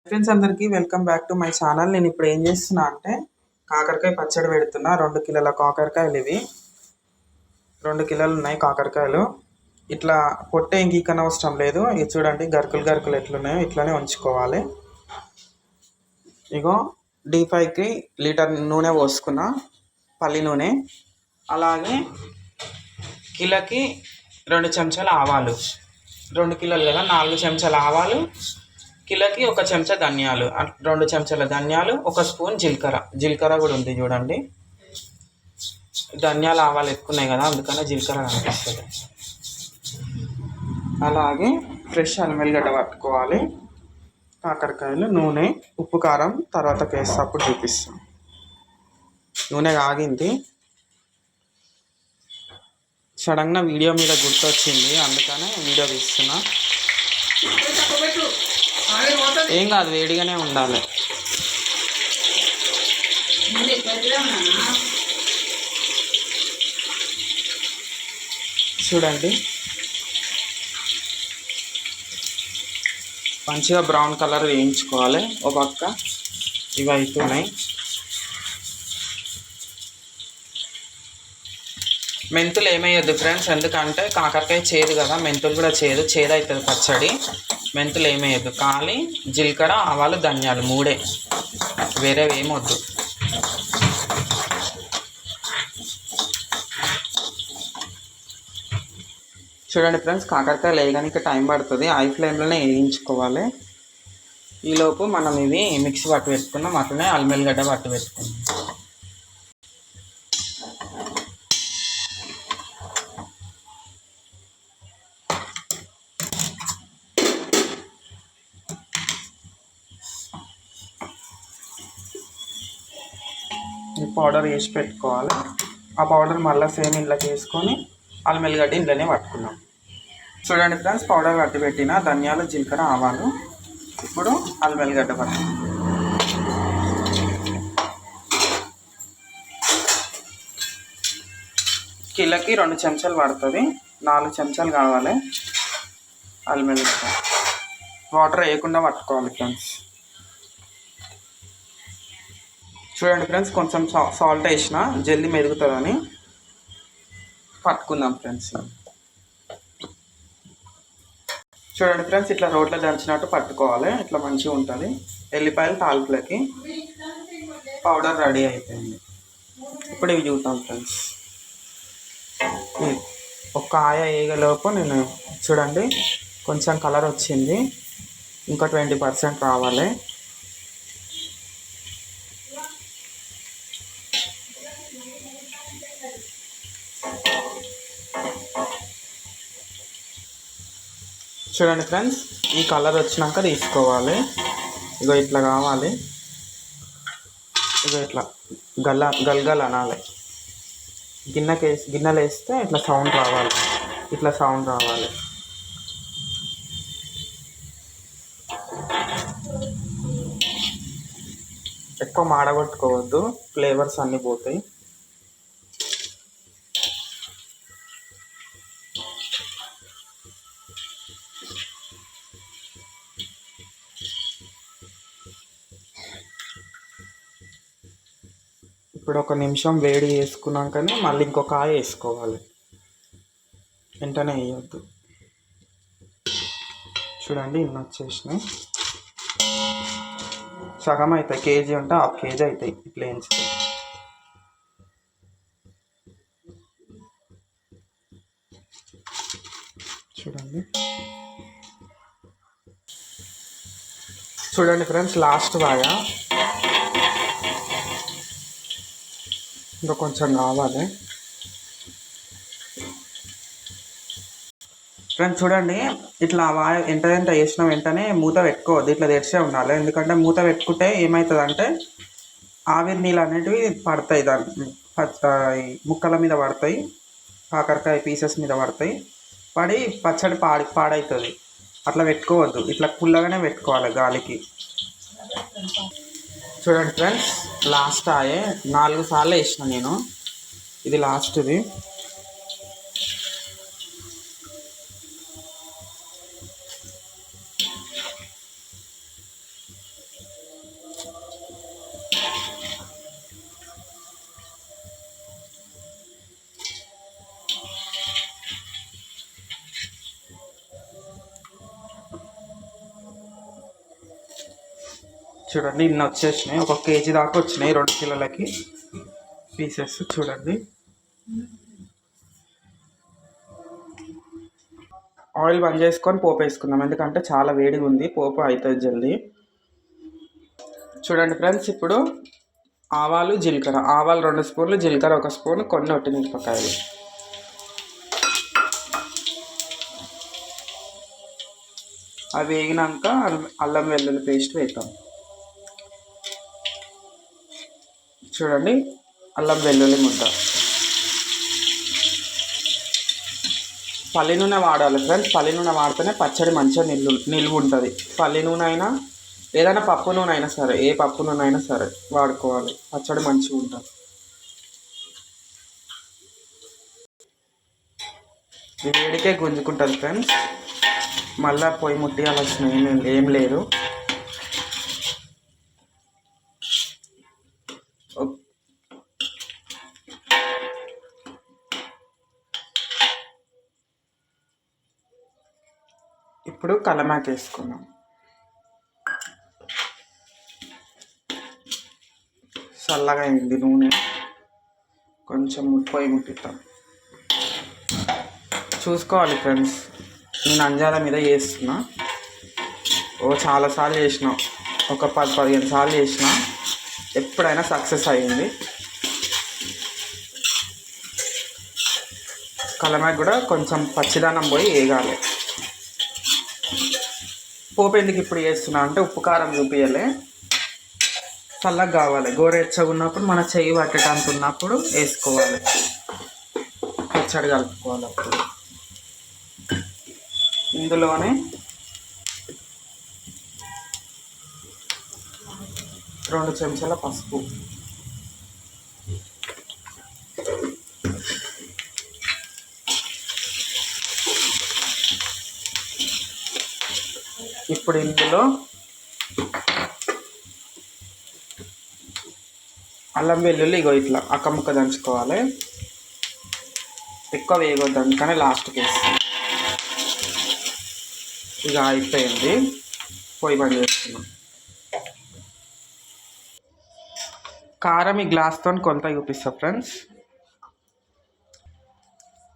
Friends అందరికీ welcome back to my channel. నేను ఇప్పుడు ఏం చేస్తున్నా అంటే కాకరకాయ పచ్చడి పెడుతున్నా. 2 కిలోల కాకరకాయలు ఇవి. 2 కిలోలు ఉన్నాయి కాకరకాయలు. ఇట్లా పొట్టే ఇంకనవసరం లేదు. ఇది చూడండి గరుకులు గరుకులు ఎట్లున్నాయో ఇట్లానే ఉంచుకోవాలి. ఇగో డీప్-ఫ్రైకి లీటర్ నూనె పోసుకున్నా, పల్లి నూనె. అలాగే కిలోకి 2 చెంచాల ఆవాలు. 2 కిలోలు కదా, 4 చెంచాల ఆవాలు. కిలోకి 1 చెంచా ధనియాలు, 2 చెంచాల ధనియాలు, 1 స్పూన్ జీలకర్ర కూడా ఉంది చూడండి. ధనియాలు ఆవాలు ఎక్కున్నాయి కదా, అందుకనే జీలకర్ర కనిపిస్తుంది. అలాగే ఫ్రెష్ అల్లం వెల్లిగడ్డ పట్టుకోవాలి. కాకరకాయలు, నూనె, ఉప్పు, కారం తర్వాత వేసేటప్పుడు చూపిస్తాం. నూనె కాగింది. సడన్గా వీడియో మీద గుర్తొచ్చింది, అందుకనే వీడియో తీస్తున్నా. ఏం కాదు, వేడిగానే ఉండాలి. చూడండి మంచిగా బ్రౌన్ కలర్ వేయించుకోవాలి. ఒక పక్క ఇవి అవుతున్నాయి. మెంతులు ఏమయ్యొద్దు ఫ్రెండ్స్, ఎందుకంటే కాకరకాయ చేదు కదా, మెంతులు కూడా చేదు అవుతుంది పచ్చడి. మెంతులు ఏమయ్యొద్దు, ఖాళీ జీలకర్ర, ఆవాలు, ధనియాలు 3, వేరేవి ఏమొద్దు. చూడండి ఫ్రెండ్స్, కాకరకాయలు వేయడానికి టైం పడుతుంది. హై ఫ్లేమ్లోనే వేయించుకోవాలి. ఈలోపు మనం ఇవి మిక్సీ పట్టు పెట్టుకున్నాం, అట్లనే అల్లం వెల్లిగడ్డ పట్టు పెట్టుకున్నాం. పౌడర్ వేసి పెట్టుకోవాలి. ఆ పౌడర్ మళ్ళీ సేమ్ ఇంట్లోకి వేసుకొని అల్లం వెల్లిగడ్డ ఇంట్లోనే పట్టుకున్నాం. చూడండి ఫ్రెండ్స్, పౌడర్ పట్టి పెట్టిన ధనియాలు, జీలకర్ర, ఆవాలు. ఇప్పుడు అల్లం వెల్లిగడ్డ పట్టు. కిలోకి 2 చెంచాలు పడుతుంది, 4 చెంచాలు కావాలి అల్లం వెల్లిగడ్డ. వాటర్ వేయకుండా పట్టుకోవాలి ఫ్రెండ్స్. చూడండి ఫ్రెండ్స్, కొంచెం సాల్ట్ వేసిన జల్దీ మెరుగుతుందని పట్టుకుందాం ఫ్రెండ్స్. చూడండి ఫ్రెండ్స్, ఇట్లా రోట్లో దంచినట్టు పట్టుకోవాలి, ఇట్లా మంచిగా ఉంటుంది. ఎల్లిపాయలు తాలింపులకి పౌడర్ రెడీ అయిపోయింది. ఇప్పుడు ఇవి చూద్దాం ఫ్రెండ్స్. ఒక ఆయ వేయగలోపు నేను చూడండి కొంచెం కలర్ వచ్చింది, ఇంకా 20% రావాలి. చూడండి ఫ్రెండ్స్, ఈ కలర్ వచ్చినాక తీసుకోవాలి. ఇగో ఇట్లా కావాలి. ఇగో ఇట్లా గల్గల్ అనాలి. గిన్నెలు వేస్తే ఇట్లా సౌండ్ రావాలి, ఇట్లా సౌండ్ రావాలి. ఎక్కువ మాడగొట్టుకోవద్దు, ఫ్లేవర్స్ అన్నీ పోతాయి. ఇప్పుడు 1 నిమిషం వేడి చేసుకున్నాకనే మళ్ళీ ఇంకొక ఆయ వేసుకోవాలి, వెంటనే వేయద్దు. చూడండి ఇన్ని వచ్చేసినాయి. సగం అవుతాయి, కేజీ ఉంటే 1/2 కేజీ అవుతాయి ఇట్లా వేయించితే. చూడండి ఫ్రెండ్స్, లాస్ట్ బాగా ఇంకా కొంచెం కావాలి ఫ్రెండ్స్. చూడండి ఇట్లా ఎంత వేసిన వెంటనే మూత పెట్టుకోవద్దు, ఇట్లా తెరిచే ఉండాలి. ఎందుకంటే మూత పెట్టుకుంటే ఏమవుతుందంటే ఆవిరి నీళ్ళు అనేటివి పడతాయి, దాని ముక్కల మీద పడతాయి, కాకరకాయ పీసెస్ మీద పడతాయి, పడి పచ్చడి పాడవుతుంది. అట్లా పెట్టుకోవద్దు, ఇట్లా పుల్లగానే పెట్టుకోవాలి గాలికి. చూడండి ఫ్రెండ్స్, లాస్ట్ ఆయే 4 సార్లు వేసిన నేను, ఇది లాస్ట్ది. చూడండి ఇన్ని వచ్చేసినాయి, 1 కేజీ దాకా వచ్చినాయి 2 కిలోలకి పీసెస్. చూడండి ఆయిల్ బంద్ చేసుకొని పోపు వేసుకుందాం, ఎందుకంటే చాలా వేడిగా ఉంది, పోపు అవుతుంది జల్దీ. చూడండి ఫ్రెండ్స్, ఇప్పుడు ఆవాలు జీలకర్ర, ఆవాలు 2 స్పూన్లు, జీలకర్ర 1 స్పూన్, కొన్ని ఒట్టిమిరపకాయలు. అవి వేగినాక అల్లం వెల్లుల్లి పేస్ట్ వేద్దాం. చూడండి అల్లం వెల్లుల్లి ముద్ద. పల్లి నూనె వాడాలి ఫ్రెండ్స్, పల్లి నూనె వాడితేనే పచ్చడి మంచిగా నిల్వ ఉంటుంది. పల్లి నూనె అయినా ఏదైనా పప్పు నూనె అయినా సరే, ఏ పప్పు నూనె అయినా సరే వాడుకోవాలి, పచ్చడి మంచిగా ఉంటుంది. ఈ వేడికే గుంజుకుంటుంది ఫ్రెండ్స్, మళ్ళీ పొయ్యి ముట్టియాల్సిన ఏం లేదు. ఇప్పుడు కలమాకి వేసుకుందాం. చల్లగా అయింది నూనె, కొంచెం పొయ్యి ముట్టిద్దాం. చూసుకోవాలి ఫ్రెండ్స్, నేను అంజాల మీద చేస్తున్నా, చాలాసార్లు చేసిన, ఒక 10-15 సార్లు చేసిన, ఎప్పుడైనా సక్సెస్ అయ్యింది. కలమాకి కూడా కొంచెం పచ్చిదానం పోయి వేగాలి. పోపు ఎందుకు ఇప్పుడు చేస్తున్నా అంటే ఉప్పు కారం చూపించాలి, చల్లగా కావాలి. గోరెచ్చగా ఉన్నప్పుడు మన చెయ్యి పట్టడానికి ఉన్నప్పుడు వేసుకోవాలి, పచ్చడి కలుపుకోవాలి. అప్పుడు ఇందులోనే 2 చెంచాల పసుపు, ఇప్పుడు ఇందులో అల్లం వెల్లుల్లి ఇట్లా అక్కముక్క దంచుకోవాలి, ఎక్కువ వేయకూడదు కానీ లాస్ట్కి వేస్తాం. ఇక అయిపోయింది, పొయ్యి బంద్ చేస్తున్నాం. కారం ఈ గ్లాస్తో కొంత చూపిస్తా ఫ్రెండ్స్.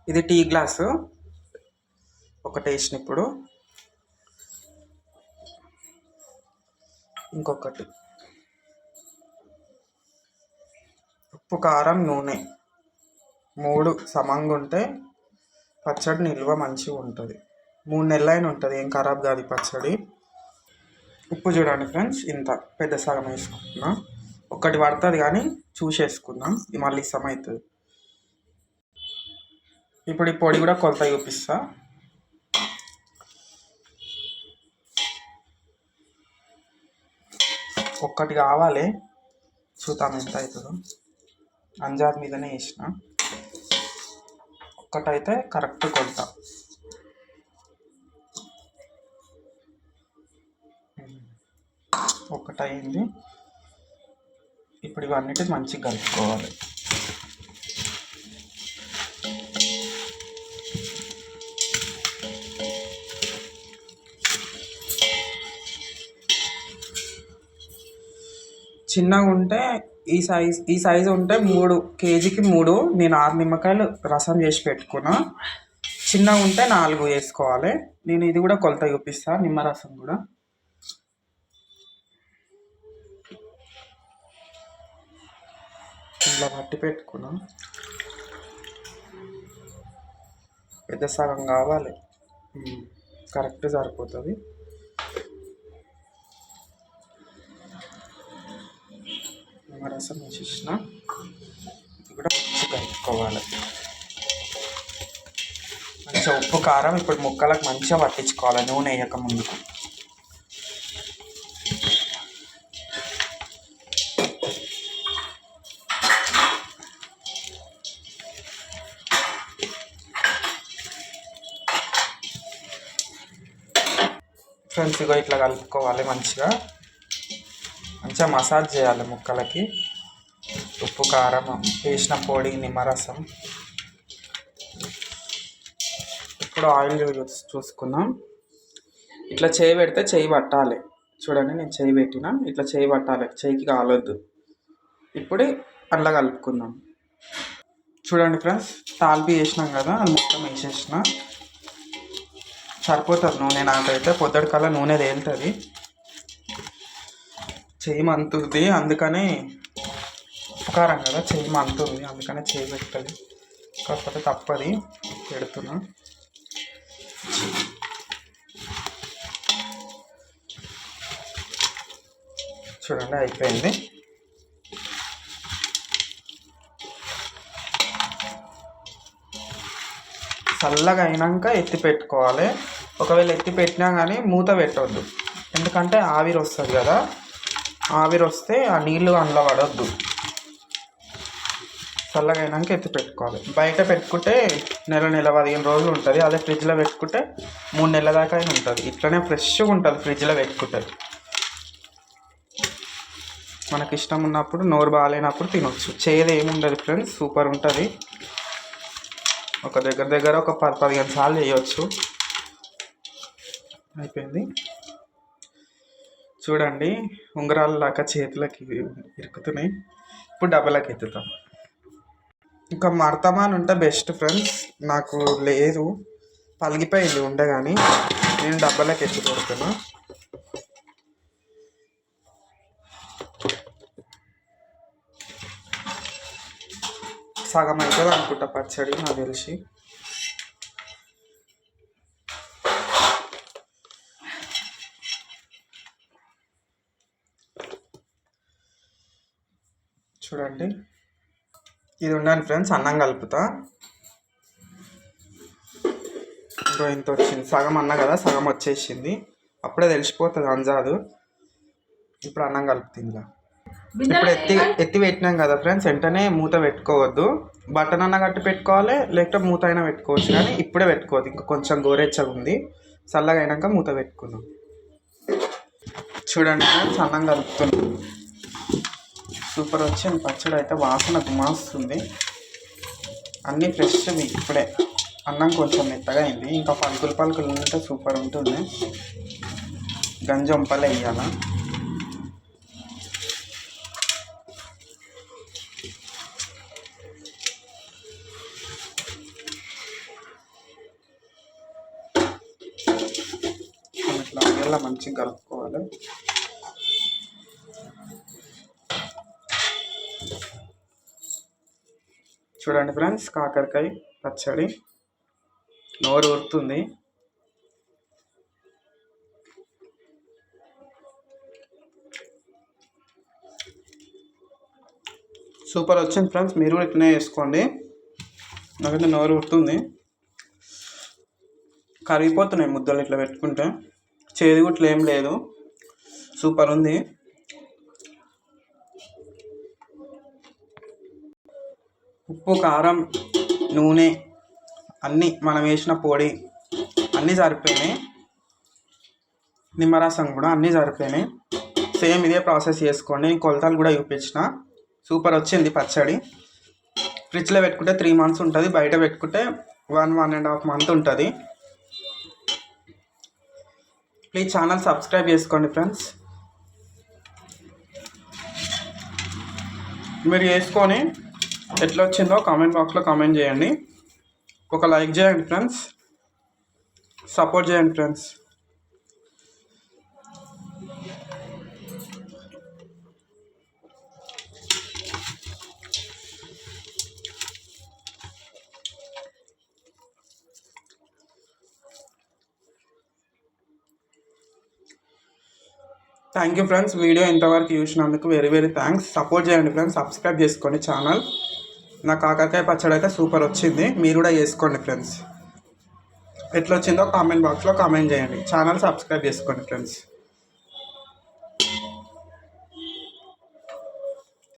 ఇది టీ గ్లాసు ఒకటి వేసిన, ఇప్పుడు ఇంకొకటి. ఉప్పు కారం నూనె 3 సమంగా ఉంటే పచ్చడి నిల్వ మంచిగా ఉంటుంది, 3 నెలలైనా ఉంటుంది, ఏం ఖరాబ్ కాదు పచ్చడి. ఉప్పు చూడండి ఫ్రెండ్స్, ఇంత పెద్ద సగం వేసుకుంటున్నా, ఒకటి పడుతుంది కానీ చూసేసుకుందాం, మళ్ళీ ఇష్టం అవుతుంది. ఇప్పుడు ఈ పొడి కూడా కొలత చూపిస్తా. ఒక్కటి కావాలి, చూద్దాం ఎంత అవుతుందో. అంజాద్ మీదనే వేసిన, ఒక్కటైతే కరెక్ట్ కొలత. ఒకటైంది. ఇప్పుడు ఇవన్నిటి మంచిగా కలుపుకోవాలి. చిన్నగా ఉంటే ఈ సైజు ఉంటే 3 కేజీకి 3, నేను 6 నిమ్మకాయలు రసం చేసి పెట్టుకున్నా. చిన్నగా ఉంటే 4 వేసుకోవాలి. నేను ఇది కూడా కొలత చూపిస్తాను, నిమ్మరసం కూడా. ఇలా పట్టి పెట్టుకున్నా, పెద్ద సగం కావాలి, కరెక్ట్ సరిపోతుంది. నిమ్మరసం వేసేసిన, ఇది కూడా మంచిగా కలుపుకోవాలి. మంచిగా ఉప్పు కారం ఇప్పుడు ముక్కలకు మంచిగా పట్టించుకోవాలి, నూనె వేయక ముందుకు. ఫ్రెండ్స్ ఇగో ఇట్లా కలుపుకోవాలి, మంచిగా మంచిగా మసాజ్ చేయాలి ముక్కలకి. ఉప్పు కారం వేసిన పొడి, నిమ్మరసం. ఇప్పుడు ఆయిల్ చూసుకుందాం. ఇట్లా చేయి పెడితే చేయి పట్టాలి, చూడండి నేను చేయి పెట్టిన, ఇట్లా చేయి పట్టాలి, చేయికి కాలొద్దు. ఇప్పుడు అట్లా కలుపుకుందాం. చూడండి ఫ్రెండ్స్, తాలిపి వేసినాం కదా, అది మొత్తం వేసేసిన. సరిపోతుంది నూనె, నాకైతే పొద్దుటి కల్లా నూనె తేలుతుంది. చెయ్యి మంతుంది, అందుకని ఉపకారం కదా, చెయ్యి మంతుంది, అందుకనే చెయ్యి పెట్టాలి. కాకపోతే తప్పది, పెడుతున్నా. చూడండి అయిపోయింది. చల్లగా అయినాక ఎత్తి పెట్టుకోవాలి. ఒకవేళ ఎత్తి పెట్టినా కానీ మూత పెట్టవద్దు, ఎందుకంటే ఆవిరి వస్తుంది కదా, ఆవిరి వస్తే ఆ నీళ్ళు అందులో పడవద్దు. చల్లగా అయినాక ఎత్తి పెట్టుకోవాలి. బయట పెట్టుకుంటే నెల 15 రోజులు ఉంటుంది, అదే ఫ్రిడ్జ్లో పెట్టుకుంటే 3 నెలల దాకా అయినా ఉంటుంది. ఇట్లనే ఫ్రెష్గా ఉంటుంది ఫ్రిడ్జ్లో పెట్టుకుంటే. మనకి ఇష్టం ఉన్నప్పుడు, నోరు బాగాలేనప్పుడు తినొచ్చు. చేదు ఏముండదు ఫ్రెండ్స్, సూపర్ ఉంటుంది. ఒక దగ్గర ఒక 10-15 సార్లు చేయవచ్చు. అయిపోయింది. చూడండి ఉంగరాల లాగా చేతులకి ఇరుకుతున్నాయి. ఇప్పుడు డబ్బలకి ఎత్తుతాం. ఇంకా మడతమాన్ ఉంటే బెస్ట్ ఫ్రెండ్స్, నాకు లేదు, పలిగిపోయింది ఉండే, కానీ నేను డబ్బలకి ఎత్తి కొడుతున్నా. సగం అవుతుంది అనుకుంటా పచ్చడి నాకు తెలిసి. చూడండి ఇది ఉండండి ఫ్రెండ్స్, అన్నం కలుపుతా. ఇంకో ఇంత వచ్చింది, సగం అన్న కదా, సగం వచ్చేసింది. అప్పుడే తెలిసిపోతుంది అంజాదు. ఇప్పుడు అన్నం కలుపుతుంది. ఇప్పుడు ఎత్తి పెట్టినాం కదా ఫ్రెండ్స్, వెంటనే మూత పెట్టుకోవద్దు. బటన్ అన్న కట్టి పెట్టుకోవాలి, లేకపోతే మూత అయినా పెట్టుకోవచ్చు, కానీ ఇప్పుడే పెట్టుకోవద్దు. ఇంకా కొంచెం గోరెచ్చగా ఉంది, చల్లగా అయినాక మూత పెట్టుకుందాం. చూడండి ఫ్రెండ్స్, అన్నం కలుపుతున్నాం. సూపర్ వచ్చింది పచ్చడి అయితే, వాసన గుమాస్తుంది. అన్నీ ఫ్రెష్వి ఇప్పుడే. అన్నం కొంచెం మెత్తగా అయింది, ఇంకా పలుకులు ఉంటే సూపర్ ఉంటుంది. గంజొంపలే వేయాల. ఇట్లా ఇలా మంచిగా కలుపుకోవాలి. చూడండి ఫ్రెండ్స్, కాకరకాయ పచ్చడి నోరు ఊరుతుంది. సూపర్ వచ్చింది ఫ్రెండ్స్, మీరు కూడా ఇట్లనే చేసుకోండి. నాకైతే నోరు ఊరుతుంది, కరిగిపోతున్నాయి ముద్దలు ఇట్లా పెట్టుకుంటే. చేదు గుట్లు ఏం లేదు, సూపర్ ఉంది. ఉప్పు, కారం, నూనె అన్నీ మనం వేసిన పొడి అన్నీ సరిపోయినాయి. నిమ్మరసం కూడా అన్నీ సరిపోయినాయి. సేమ్ ఇదే ప్రాసెస్ చేసుకోండి. కొలతలు కూడా చూపించిన. సూపర్ వచ్చింది పచ్చడి. ఫ్రిడ్జ్లో పెట్టుకుంటే 3 months ఉంటుంది, బయట పెట్టుకుంటే 1.5 month ఉంటుంది. ప్లీజ్ ఛానల్ సబ్స్క్రైబ్ చేసుకోండి ఫ్రెండ్స్. మీరు చేసుకొని ఎట్లా వచ్చిందో కామెంట్ బాక్స్లో కామెంట్ చేయండి. ఒక లైక్ చేయండి ఫ్రెండ్స్, సపోర్ట్ చేయండి friends. Thank you friends, video ఇంతవరకు చూసినందుకు వెరీ థ్యాంక్స్. సపోర్ట్ చేయండి ఫ్రెండ్స్, సబ్స్క్రైబ్ చేసుకోండి ఛానల్. నా కాకరకాయ పచ్చడి అయితే సూపర్ వచ్చింది, మీరు కూడా చేసుకోండి ఫ్రెండ్స్. ఎట్లా వచ్చిందో కామెంట్ బాక్స్లో కామెంట్ చేయండి. ఛానల్ సబ్స్క్రైబ్ చేసుకోండి ఫ్రెండ్స్.